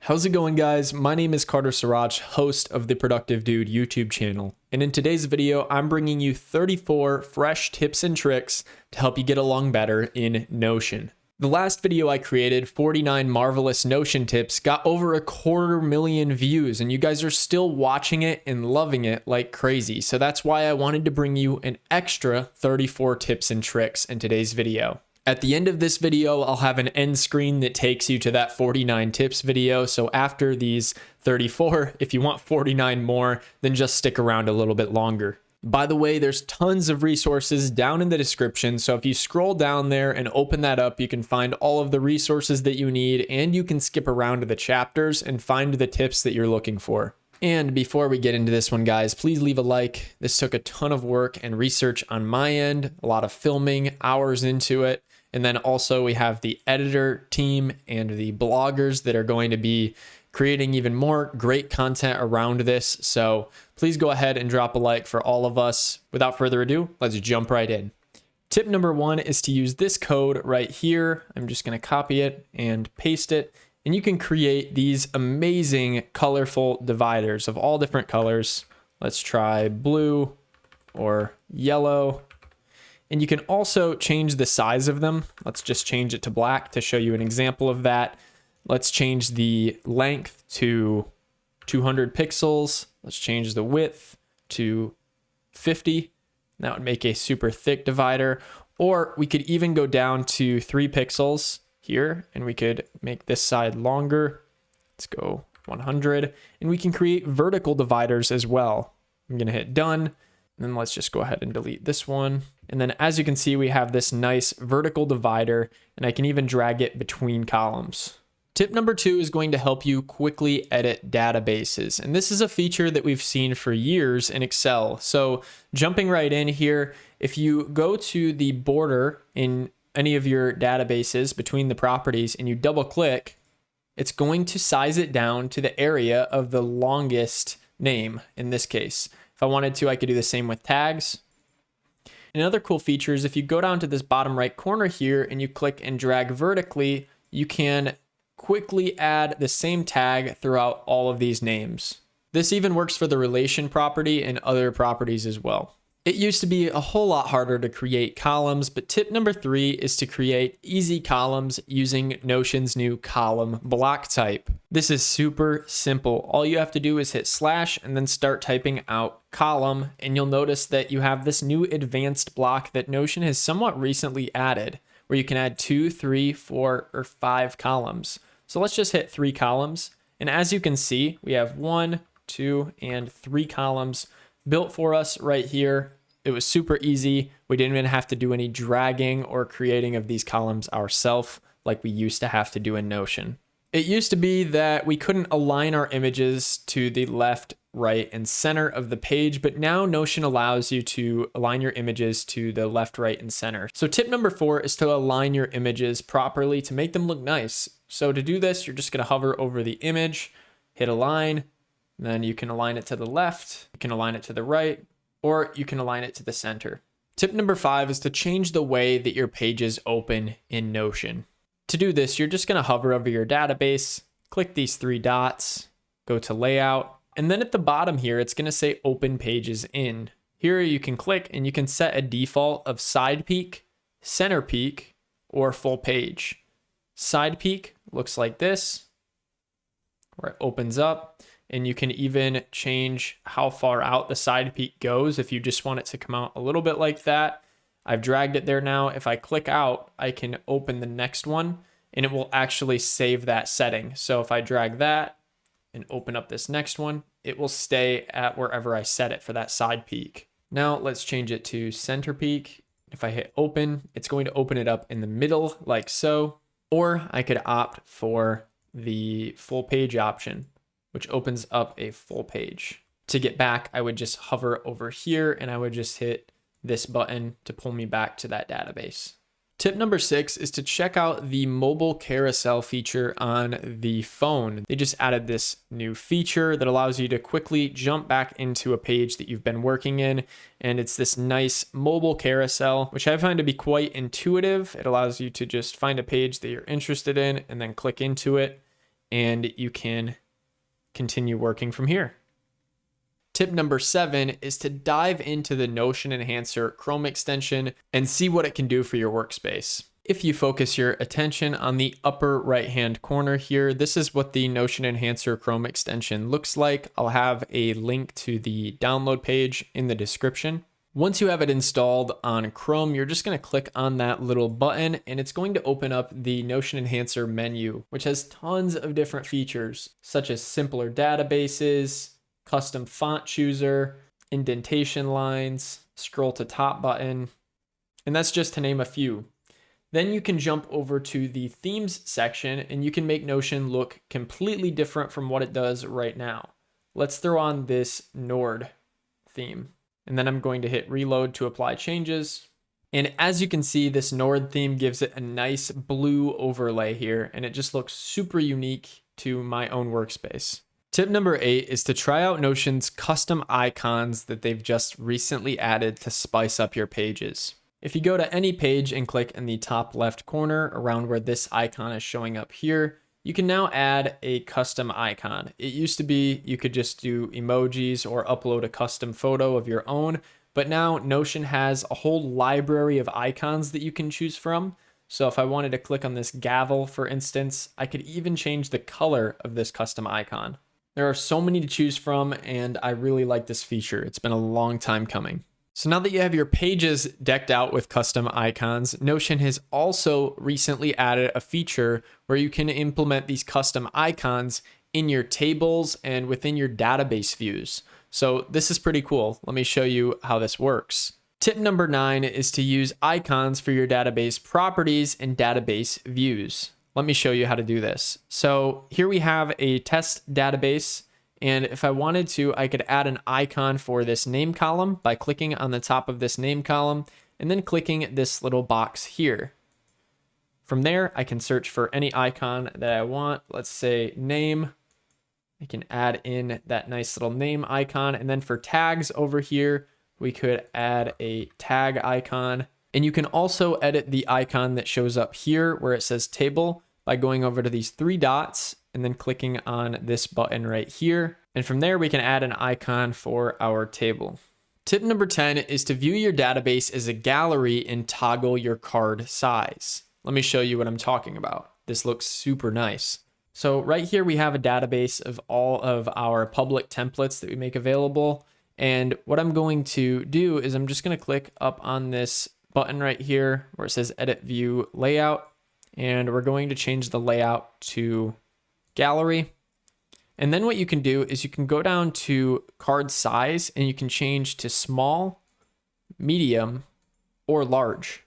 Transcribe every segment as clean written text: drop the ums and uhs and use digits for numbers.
How's it going, guys? My name is Carter Sirach, host of the Productive Dude YouTube channel. And in today's video, I'm bringing you 34 fresh tips and tricks to help you get along better in Notion. The last video I created, 49 marvelous Notion tips, got over 250,000 views, and you guys are still watching it and loving it like crazy. So that's why I wanted to bring you an extra 34 tips and tricks in today's video. At the end of this video, I'll have an end screen that takes you to that 49 tips video. So after these 34, if you want 49 more, then just stick around a little bit longer. By the way, there's tons of resources down in the description. So if you scroll down there and open that up, you can find all of the resources that you need, and you can skip around to the chapters and find the tips that you're looking for. And before we get into this one, guys, please leave a like. This took a ton of work and research on my end, a lot of filming, hours into it. And then also we have the editor team and the bloggers that are going to be creating even more great content around this. So please go ahead and drop a like for all of us. Without further ado, let's jump right in. Tip number 1 is to use this code right here. I'm just going to copy it and paste it. And you can create these amazing colorful dividers of all different colors. Let's try blue or yellow. And you can also change the size of them. Let's just change it to black to show you an example of that. Let's change the length to 200 pixels. Let's change the width to 50. That would make a super thick divider. Or we could even go down to 3 pixels here, and we could make this side longer. Let's go 100. And we can create vertical dividers as well. I'm gonna hit done. And then let's just go ahead and delete this one. And then as you can see, we have this nice vertical divider, and I can even drag it between columns. Tip number 2 is going to help you quickly edit databases. And this is a feature that we've seen for years in Excel. So jumping right in here, if you go to the border in any of your databases between the properties and you double click, it's going to size it down to the area of the longest name in this case. If I wanted to, I could do the same with tags. Another cool feature is if you go down to this bottom right corner here and you click and drag vertically, you can quickly add the same tag throughout all of these names. This even works for the relation property and other properties as well. It used to be a whole lot harder to create columns, but tip number 3 is to create easy columns using Notion's new column block type. This is super simple. All you have to do is hit slash and then start typing out column, and you'll notice that you have this new advanced block that Notion has somewhat recently added, where you can add 2, 3, 4, or 5 columns. So let's just hit 3 columns. And as you can see, we have 1, 2, and 3 columns built for us right here. It was super easy. We didn't even have to do any dragging or creating of these columns ourselves like we used to have to do in Notion. It used to be that we couldn't align our images to the left, right, and center of the page, but now Notion allows you to align your images to the left, right, and center. So tip number 4 is to align your images properly to make them look nice. So to do this, you're just going to hover over the image, hit align, and then you can align it to the left, you can align it to the right, or you can align it to the center. Tip number 5 is to change the way that your pages open in Notion. To do this, you're just going to hover over your database, click these 3 dots, go to layout, and then at the bottom here, it's going to say open pages in. Here you can click and you can set a default of side peek, center peek, or full page. Side peek looks like this, where it opens up, and you can even change how far out the side peek goes if you just want it to come out a little bit like that. I've dragged it there now. If I click out, I can open the next one and it will actually save that setting. So if I drag that and open up this next one, it will stay at wherever I set it for that side peek. Now let's change it to center peek. If I hit open, it's going to open it up in the middle like so, or I could opt for the full page option, which opens up a full page. To get back, I would just hover over here and I would just hit this button to pull me back to that database. Tip number 6 is to check out the mobile carousel feature on the phone. They just added this new feature that allows you to quickly jump back into a page that you've been working in. And it's this nice mobile carousel, which I find to be quite intuitive. It allows you to just find a page that you're interested in and then click into it. and you can continue working from here. Tip number 7 is to dive into the Notion Enhancer Chrome extension and see what it can do for your workspace. If you focus your attention on the upper right-hand corner here, this is what the Notion Enhancer Chrome extension looks like. I'll have a link to the download page in the description. Once you have it installed on Chrome, you're just going to click on that little button and it's going to open up the Notion Enhancer menu, which has tons of different features, such as simpler databases, custom font chooser, indentation lines, scroll to top button, and that's just to name a few. Then you can jump over to the themes section and you can make Notion look completely different from what it does right now. Let's throw on this Nord theme. And then I'm going to hit reload to apply changes. And as you can see, this Nord theme gives it a nice blue overlay here, and it just looks super unique to my own workspace. Tip number 8 is to try out Notion's custom icons that they've just recently added to spice up your pages. If you go to any page and click in the top left corner around where this icon is showing up here, you can now add a custom icon. It used to be you could just do emojis or upload a custom photo of your own, but now Notion has a whole library of icons that you can choose from. So if I wanted to click on this gavel, for instance, I could even change the color of this custom icon. There are so many to choose from, and I really like this feature. It's been a long time coming. So now that you have your pages decked out with custom icons, Notion has also recently added a feature where you can implement these custom icons in your tables and within your database views. So this is pretty cool. Let me show you how this works. Tip number 9 is to use icons for your database properties and database views. Let me show you how to do this. So here we have a test database. And if I wanted to, I could add an icon for this name column by clicking on the top of this name column and then clicking this little box here. From there, I can search for any icon that I want. Let's say name. I can add in that nice little name icon. And then for tags over here, we could add a tag icon. And you can also edit the icon that shows up here where it says table by going over to these 3 dots and then clicking on this button right here. And from there, we can add an icon for our table. Tip number 10 is to view your database as a gallery and toggle your card size. Let me show you what I'm talking about. This looks super nice. So right here, we have a database of all of our public templates that we make available. And what I'm going to do is I'm just going to click up on this button right here where it says edit view layout. And we're going to change the layout to gallery. And then what you can do is you can go down to card size and you can change to small, medium, or large.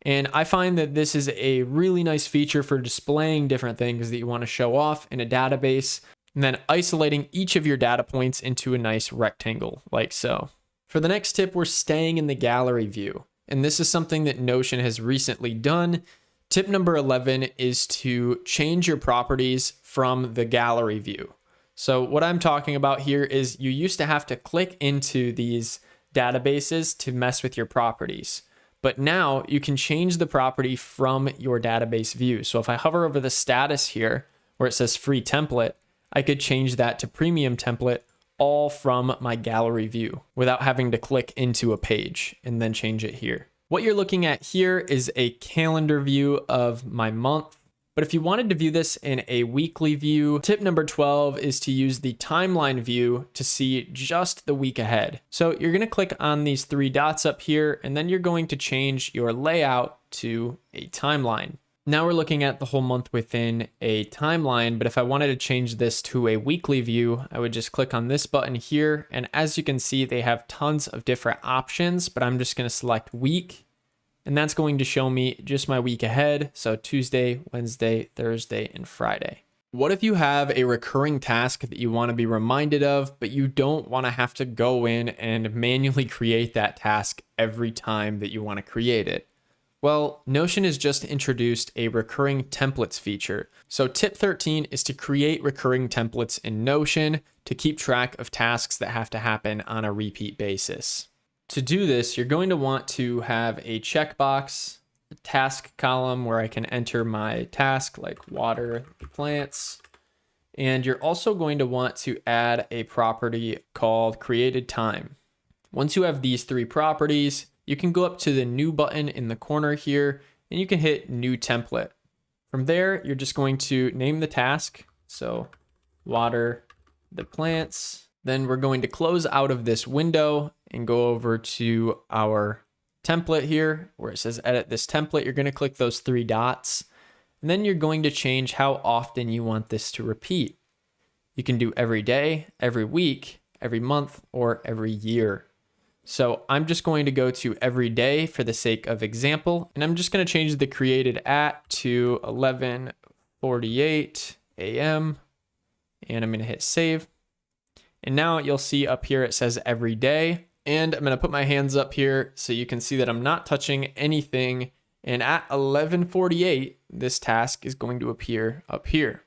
And I find that this is a really nice feature for displaying different things that you want to show off in a database, and then isolating each of your data points into a nice rectangle like so. For the next tip, we're staying in the gallery view. And this is something that Notion has recently done. Tip number 11 is to change your properties from the gallery view. So what I'm talking about here is you used to have to click into these databases to mess with your properties. But now you can change the property from your database view. So if I hover over the status here where it says free template, I could change that to premium template all from my gallery view without having to click into a page and then change it here. What you're looking at here is a calendar view of my month. But if you wanted to view this in a weekly view, tip number 12 is to use the timeline view to see just the week ahead. So you're going to click on these 3 dots up here, and then you're going to change your layout to a timeline. Now we're looking at the whole month within a timeline, but if I wanted to change this to a weekly view, I would just click on this button here. And as you can see, they have tons of different options, but I'm just going to select week. And that's going to show me just my week ahead. So Tuesday, Wednesday, Thursday, and Friday. What if you have a recurring task that you want to be reminded of, but you don't want to have to go in and manually create that task every time that you want to create it? Well, Notion has just introduced a recurring templates feature. So tip 13 is to create recurring templates in Notion to keep track of tasks that have to happen on a repeat basis. To do this, you're going to want to have a checkbox a task column where I can enter my task like water the plants. And you're also going to want to add a property called created time. Once you have these three properties, you can go up to the new button in the corner here and you can hit new template. From there, you're just going to name the task. So water the plants. Then we're going to close out of this window and go over to our template here where it says edit this template. You're going to click those three dots and then you're going to change how often you want this to repeat. You can do every day, every week, every month, or every year. So I'm just going to go to every day for the sake of example, and I'm just going to change the created at to 11:48 a.m. and I'm going to hit save. And now you'll see up here it says every day, and I'm going to put my hands up here so you can see that I'm not touching anything. And at 11:48, this task is going to appear up here.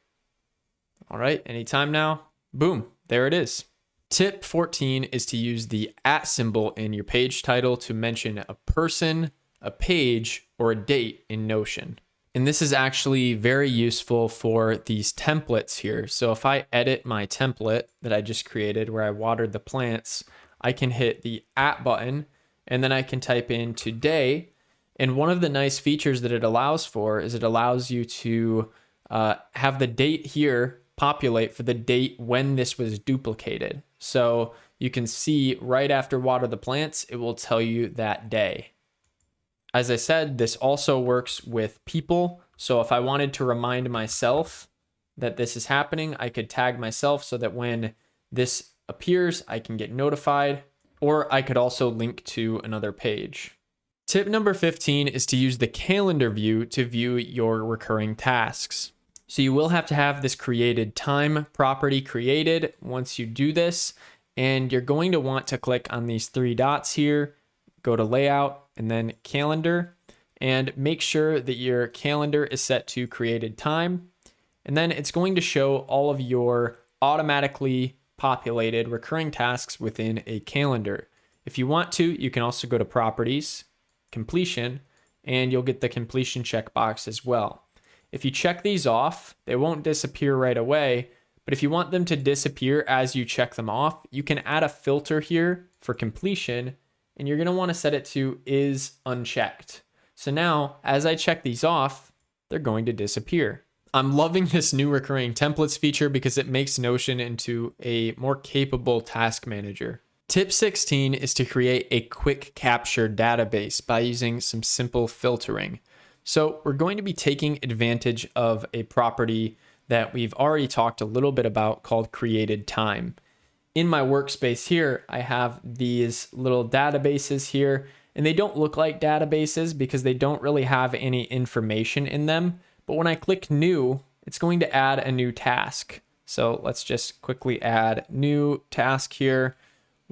All right, anytime now, boom, there it is. Tip 14 is to use the @ symbol in your page title to mention a person, a page, or a date in Notion. And this is actually very useful for these templates here. So if I edit my template that I just created where I watered the plants, I can hit the @ button and then I can type in today. And one of the nice features that it allows for is it allows you to have the date here populate for the date when this was duplicated. So you can see right after water the plants, it will tell you that day. As I said, this also works with people. So if I wanted to remind myself that this is happening, I could tag myself so that when this appears, I can get notified, or I could also link to another page. Tip number 15 is to use the calendar view to view your recurring tasks. So you will have to have this created time property created once you do this, and you're going to want to click on these three dots here, go to layout and then calendar, and make sure that your calendar is set to created time. And then it's going to show all of your automatically populated recurring tasks within a calendar. If you want to, you can also go to properties, completion, and you'll get the completion checkbox as well. If you check these off, they won't disappear right away, but if you want them to disappear as you check them off, you can add a filter here for completion, and you're going to want to set it to is unchecked. So now, as I check these off, they're going to disappear. I'm loving this new recurring templates feature because it makes Notion into a more capable task manager. Tip 16 is to create a quick capture database by using some simple filtering. So we're going to be taking advantage of a property that we've already talked a little bit about called created time. In my workspace here, I have these little databases here, and they don't look like databases because they don't really have any information in them. But when I click new, it's going to add a new task. So let's just quickly add new task here,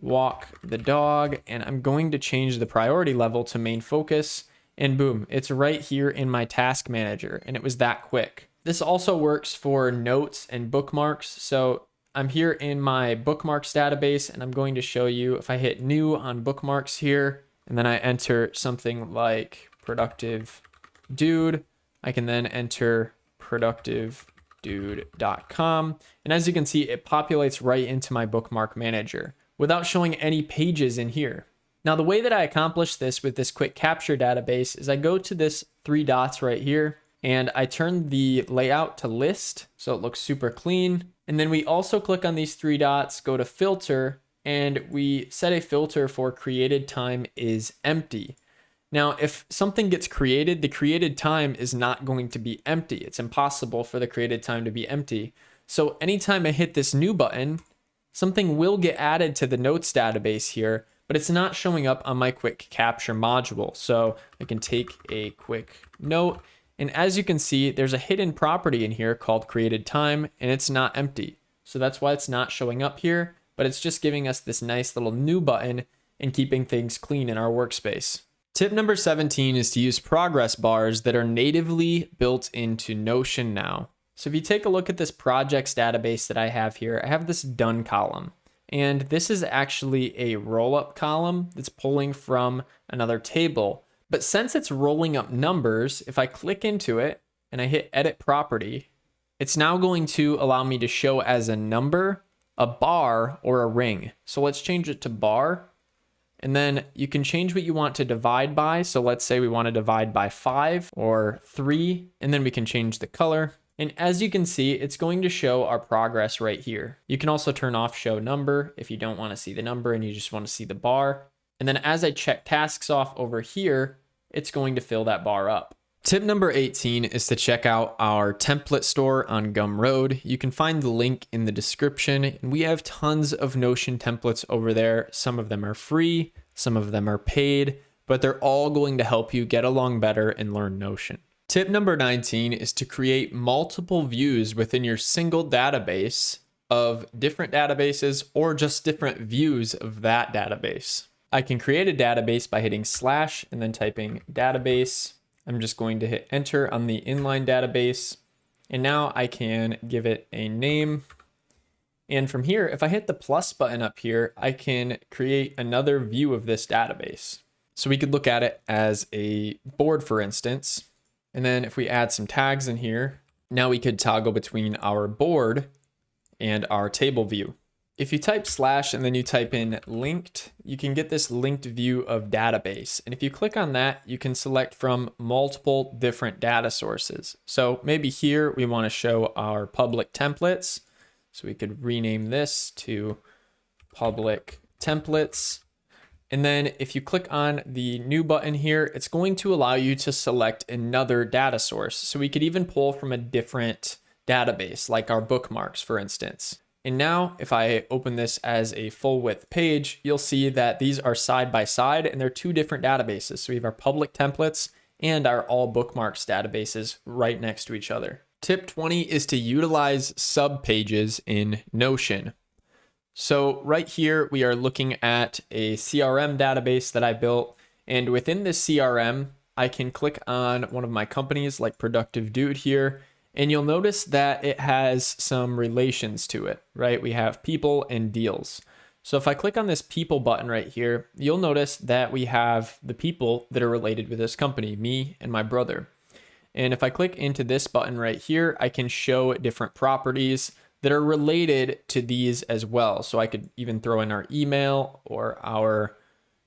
walk the dog, and I'm going to change the priority level to main focus. And boom, it's right here in my task manager, and it was that quick. This also works for notes and bookmarks. So I'm here in my bookmarks database, and I'm going to show you if I hit new on bookmarks here, and then I enter something like productive dude, I can then enter productivedude.com. And as you can see, it populates right into my bookmark manager without showing any pages in here. Now, the way that I accomplish this with this quick capture database is I go to this three dots right here and I turn the layout to list so it looks super clean. And then we also click on these three dots, go to filter, and we set a filter for created time is empty. Now, if something gets created, the created time is not going to be empty. It's impossible for the created time to be empty. So anytime I hit this new button, something will get added to the notes database here, but it's not showing up on my quick capture module. So I can take a quick note. And as you can see, there's a hidden property in here called created time, and it's not empty. So that's why it's not showing up here, but it's just giving us this nice little new button and keeping things clean in our workspace. Tip number 17 is to use progress bars that are natively built into Notion now. So if you take a look at this projects database that I have here, I have this done column. And this is actually a roll-up column that's pulling from another table. But since it's rolling up numbers, if I click into it and I hit edit property, it's now going to allow me to show as a number, a bar, or a ring. So let's change it to bar. And then you can change what you want to divide by. So let's say we want to divide by 5 or 3, and then we can change the color. And as you can see, it's going to show our progress right here. You can also turn off show number if you don't want to see the number and you just want to see the bar. And then as I check tasks off over here, it's going to fill that bar up. Tip number 18 is to check out our template store on Gumroad. You can find the link in the description. And we have tons of Notion templates over there. Some of them are free, some of them are paid, but they're all going to help you get along better and learn Notion. Tip number 19 is to create multiple views within your single database of different databases or just different views of that database. I can create a database by hitting / and then typing database. I'm just going to hit enter on the inline database. And now I can give it a name. And from here, if I hit the plus button up here, I can create another view of this database. So we could look at it as a board, for instance. And then if we add some tags in here, now we could toggle between our board and our table view. If you type / and then you type in linked, you can get this linked view of database. And if you click on that, you can select from multiple different data sources. So maybe here we want to show our public templates. So we could rename this to public templates. And then if you click on the new button here, it's going to allow you to select another data source. So we could even pull from a different database, like our bookmarks, for instance. And now if I open this as a full width page, you'll see that these are side by side and they're two different databases. So we have our public templates and our all bookmarks databases right next to each other. Tip 20 is to utilize subpages in Notion. So right here, we are looking at a CRM database that I built. And within this CRM, I can click on one of my companies like Productive Dude here. And you'll notice that it has some relations to it, right? We have people and deals. So if I click on this people button right here, you'll notice that we have the people that are related with this company, me and my brother. And if I click into this button right here, I can show different properties that are related to these as well. So I could even throw in our email or our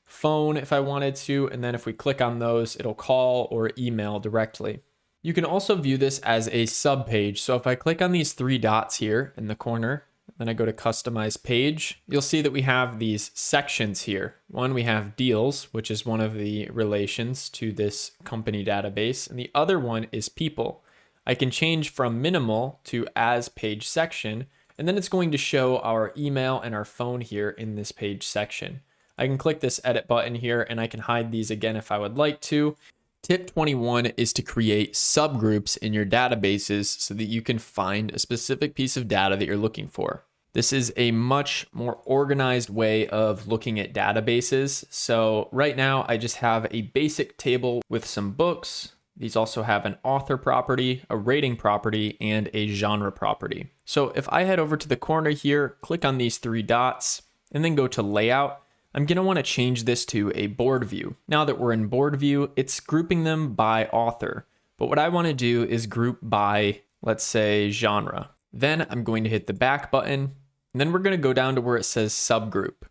phone if I wanted to. And then if we click on those, it'll call or email directly. You can also view this as a subpage. So if I click on these 3 dots here in the corner, then I go to customize page, you'll see that we have these sections here. One, we have deals, which is one of the relations to this company database. And the other one is people. I can change from minimal to as page section, and then it's going to show our email and our phone here in this page section. I can click this edit button here and I can hide these again if I would like to. Tip 21 is to create subgroups in your databases so that you can find a specific piece of data that you're looking for. This is a much more organized way of looking at databases. So right now I just have a basic table with some books. These also have an author property, a rating property, and a genre property. So if I head over to the corner here, click on these 3 dots, and then go to layout, I'm going to want to change this to a board view. Now that we're in board view, it's grouping them by author. But what I want to do is group by, let's say, genre. Then I'm going to hit the back button, and then we're going to go down to where it says subgroup.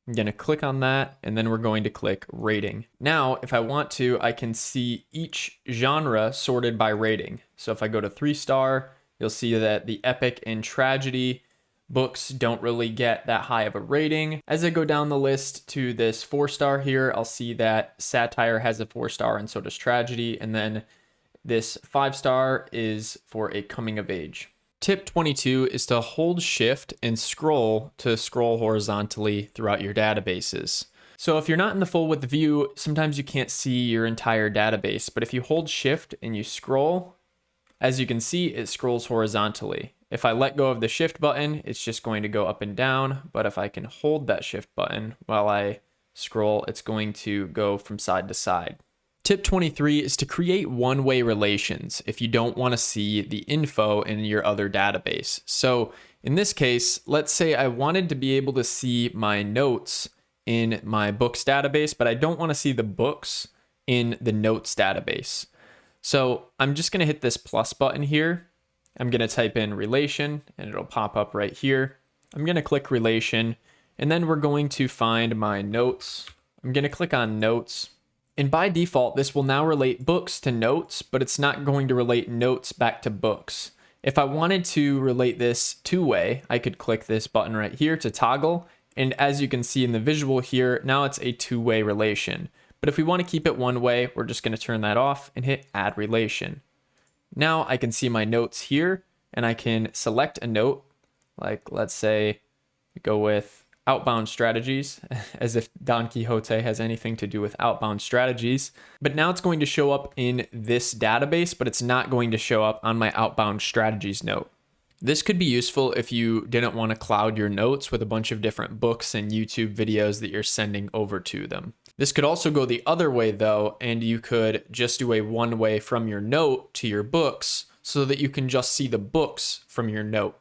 I'm going to click on that, and then we're going to click rating. Now, if I want to, I can see each genre sorted by rating. So if I go to 3-star, you'll see that the epic and tragedy books don't really get that high of a rating. As I go down the list to this 4-star here, I'll see that satire has a 4-star and so does tragedy. And then this 5-star is for a coming of age. Tip 22 is to hold shift and scroll to scroll horizontally throughout your databases. So if you're not in the full width view, sometimes you can't see your entire database, but if you hold shift and you scroll, as you can see, it scrolls horizontally. If I let go of the shift button, it's just going to go up and down, but if I can hold that shift button while I scroll, it's going to go from side to side. Tip 23 is to create one-way relations if you don't want to see the info in your other database. So in this case, let's say I wanted to be able to see my notes in my books database, but I don't want to see the books in the notes database. So I'm just going to hit this plus button here. I'm going to type in relation and it'll pop up right here. I'm going to click relation and then we're going to find my notes. I'm going to click on notes. And by default, this will now relate books to notes, but it's not going to relate notes back to books. If I wanted to relate this two-way, I could click this button right here to toggle. And as you can see in the visual here, now it's a two-way relation. But if we want to keep it one way, we're just going to turn that off and hit add relation. Now I can see my notes here and I can select a note. Like let's say we go with outbound strategies, as if Don Quixote has anything to do with outbound strategies. But now it's going to show up in this database, but it's not going to show up on my outbound strategies note. This could be useful if you didn't want to cloud your notes with a bunch of different books and YouTube videos that you're sending over to them. This could also go the other way though, and you could just do a one-way from your note to your books so that you can just see the books from your note.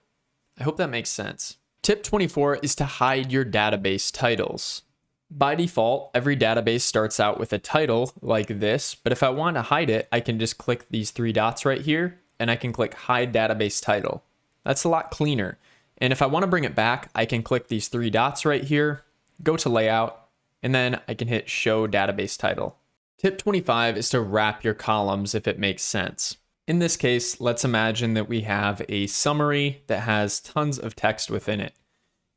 I hope that makes sense. Tip 24 is to hide your database titles. By default, every database starts out with a title like this, but if I want to hide it, I can just click these three dots right here and I can click hide database title. That's a lot cleaner. And if I want to bring it back, I can click these three dots right here, go to layout, and then I can hit show database title. Tip 25 is to wrap your columns if it makes sense. In this case, let's imagine that we have a summary that has tons of text within it.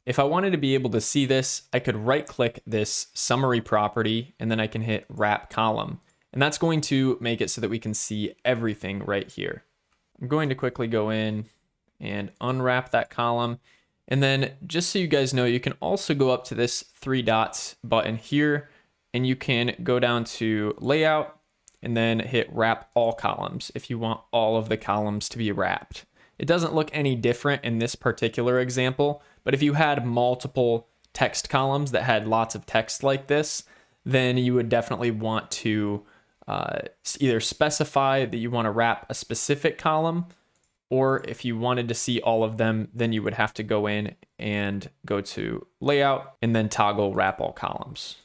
If I wanted to be able to see this, I could right click this summary property and then I can hit wrap column. And that's going to make it so that we can see everything right here. I'm going to quickly go in and unwrap that column. And then just so you guys know, you can also go up to this three dots button here and you can go down to layout and then hit wrap all columns if you want all of the columns to be wrapped. It doesn't look any different in this particular example, but if you had multiple text columns that had lots of text like this, then you would definitely want to either specify that you want to wrap a specific column, or if you wanted to see all of them, then you would have to go in and go to layout and then toggle wrap all columns.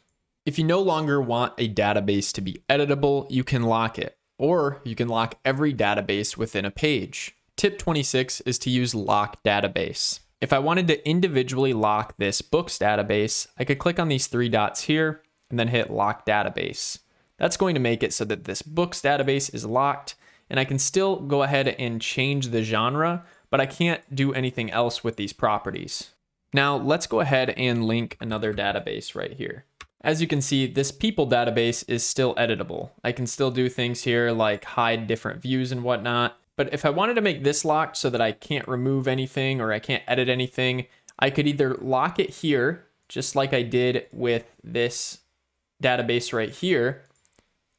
If you no longer want a database to be editable, you can lock it, or you can lock every database within a page. Tip 26 is to use lock database. If I wanted to individually lock this books database, I could click on these three dots here and then hit lock database. That's going to make it so that this books database is locked, and I can still go ahead and change the genre, but I can't do anything else with these properties. Now let's go ahead and link another database right here. As you can see, this people database is still editable. I can still do things here like hide different views and whatnot. But if I wanted to make this locked so that I can't remove anything or I can't edit anything, I could either lock it here, just like I did with this database right here,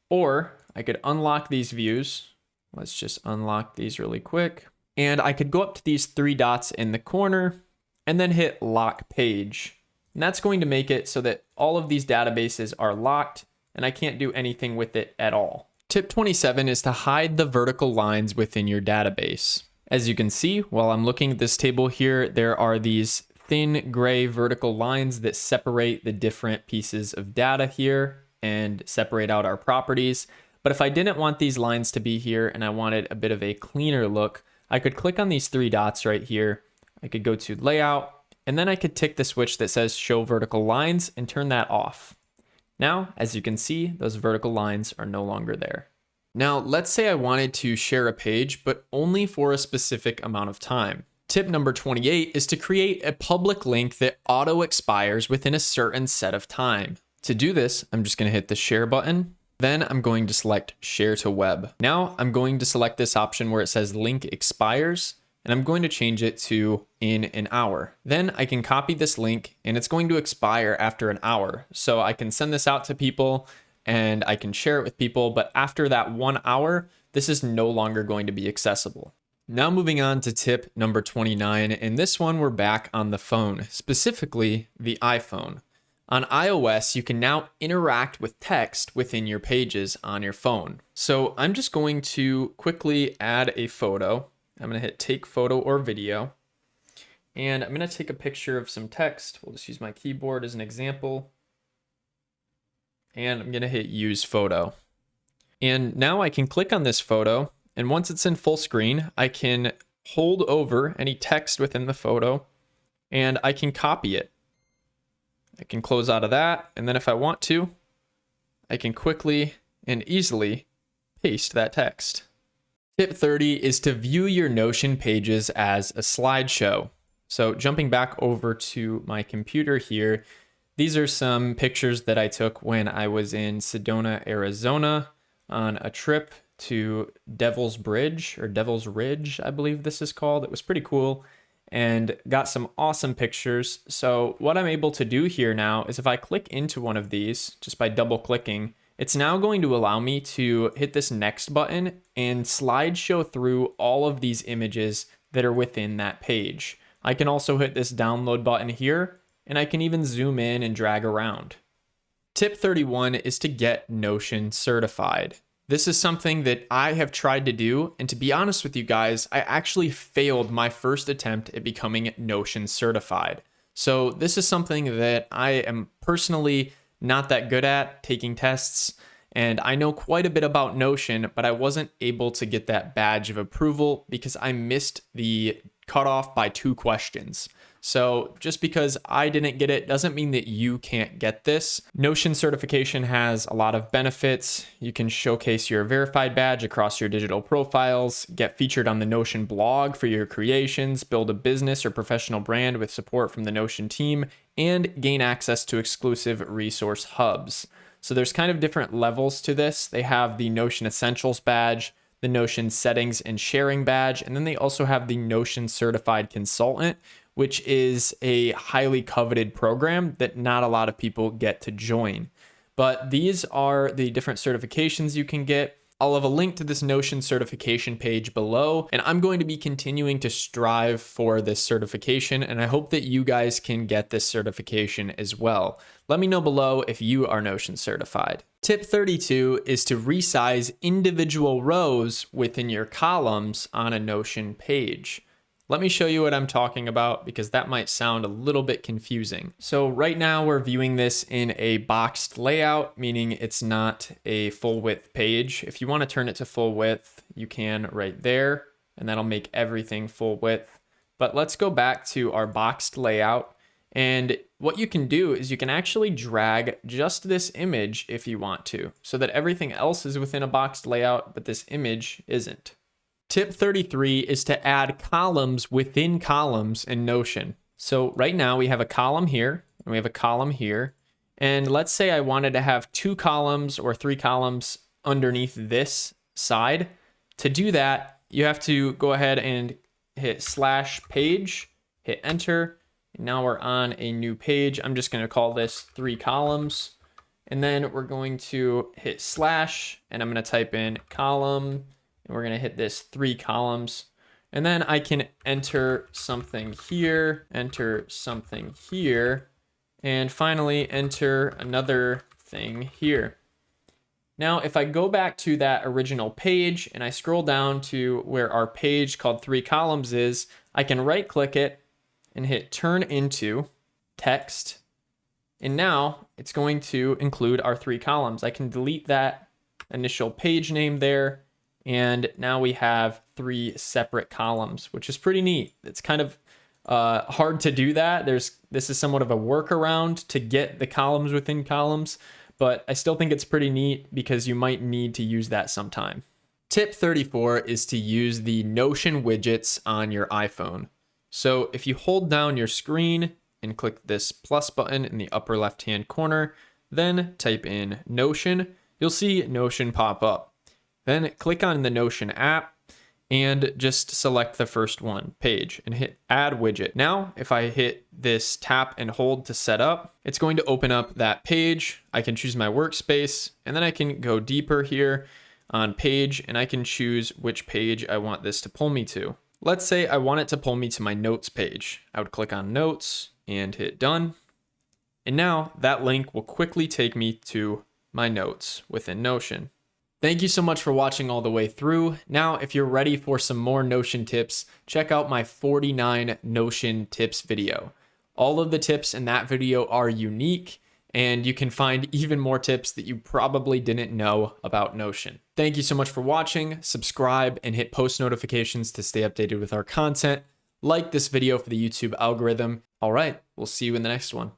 or I could unlock these views. Let's just unlock these really quick. And I could go up to these three dots in the corner and then hit lock page. And that's going to make it so that all of these databases are locked and I can't do anything with it at all. Tip 27 is to hide the vertical lines within your database. As you can see, while I'm looking at this table here, there are these thin gray vertical lines that separate the different pieces of data here and separate out our properties. But if I didn't want these lines to be here and I wanted a bit of a cleaner look, I could click on these three dots right here. I could go to layout, and then I could tick the switch that says show vertical lines and turn that off. Now, as you can see, those vertical lines are no longer there. Now, let's say I wanted to share a page, but only for a specific amount of time. Tip number 28 is to create a public link that auto expires within a certain set of time. To do this, I'm just going to hit the share button. Then I'm going to select share to web. Now I'm going to select this option where it says link expires, and I'm going to change it to in an hour. Then I can copy this link and it's going to expire after an hour. So I can send this out to people and I can share it with people, but after that 1 hour, this is no longer going to be accessible. Now moving on to tip number 29, and this one we're back on the phone, specifically the iPhone. On iOS, you can now interact with text within your pages on your phone. So I'm just going to quickly add a photo. I'm going to hit take photo or video, and I'm going to take a picture of some text. We'll just use my keyboard as an example. And I'm going to hit use photo. And now I can click on this photo, and once it's in full screen, I can hold over any text within the photo and I can copy it. I can close out of that, and then if I want to, I can quickly and easily paste that text. Tip 30 is to view your Notion pages as a slideshow. So jumping back over to my computer here, these are some pictures that I took when I was in Sedona, Arizona on a trip to Devil's Bridge, or Devil's Ridge, I believe this is called. It was pretty cool and got some awesome pictures. So what I'm able to do here now is if I click into one of these just by double clicking, it's now going to allow me to hit this next button and slideshow through all of these images that are within that page. I can also hit this download button here, and I can even zoom in and drag around. Tip 31 is to get Notion certified. This is something that I have tried to do, and to be honest with you guys, I actually failed my first attempt at becoming Notion certified. So this is something that I am personally not that good at, taking tests, and I know quite a bit about Notion, but I wasn't able to get that badge of approval because I missed the cutoff by 2 questions. So just because I didn't get it doesn't mean that you can't get this. Notion certification has a lot of benefits. You can showcase your verified badge across your digital profiles, get featured on the Notion blog for your creations, build a business or professional brand with support from the Notion team, and gain access to exclusive resource hubs. So there's kind of different levels to this. They have the Notion Essentials badge, the Notion Settings and Sharing badge, and then they also have the Notion Certified Consultant, which is a highly coveted program that not a lot of people get to join. But these are the different certifications you can get. I'll have a link to this Notion certification page below, and I'm going to be continuing to strive for this certification, and I hope that you guys can get this certification as well. Let me know below if you are Notion certified. Tip 32 is to resize individual rows within your columns on a Notion page. Let me show you what I'm talking about because that might sound a little bit confusing. So right now we're viewing this in a boxed layout, meaning it's not a full width page. If you want to turn it to full width, you can right there, and that'll make everything full width. But let's go back to our boxed layout. And what you can do is you can actually drag just this image if you want to, so that everything else is within a boxed layout, but this image isn't. Tip 33 is to add columns within columns in Notion. So right now we have a column here and we have a column here. And let's say I wanted to have 2 columns or 3 columns underneath this side. To do that, you have to go ahead and hit /page, hit enter. And now we're on a new page. I'm just going to call this 3 columns. And then we're going to hit / and I'm going to type in column. And we're going to hit this 3 columns. And then I can enter something here, and finally enter another thing here. Now, if I go back to that original page and I scroll down to where our page called 3 columns is, I can right click it and hit turn into text. And now it's going to include our 3 columns. I can delete that initial page name there. And now we have 3 separate columns, which is pretty neat. It's kind of hard to do that. This is somewhat of a workaround to get the columns within columns, but I still think it's pretty neat because you might need to use that sometime. Tip 34 is to use the Notion widgets on your iPhone. So if you hold down your screen and click this plus button in the upper left-hand corner, then type in Notion, you'll see Notion pop up. Then click on the Notion app and just select the first one, page, and hit add widget. Now, if I hit this tap and hold to set up, it's going to open up that page. I can choose my workspace, and then I can go deeper here on page, and I can choose which page I want this to pull me to. Let's say I want it to pull me to my notes page. I would click on notes and hit done. And now that link will quickly take me to my notes within Notion. Thank you so much for watching all the way through. Now, if you're ready for some more Notion tips, check out my 49 Notion tips video. All of the tips in that video are unique, and you can find even more tips that you probably didn't know about Notion. Thank you so much for watching. Subscribe and hit post notifications to stay updated with our content. Like this video for the YouTube algorithm. All right, we'll see you in the next one.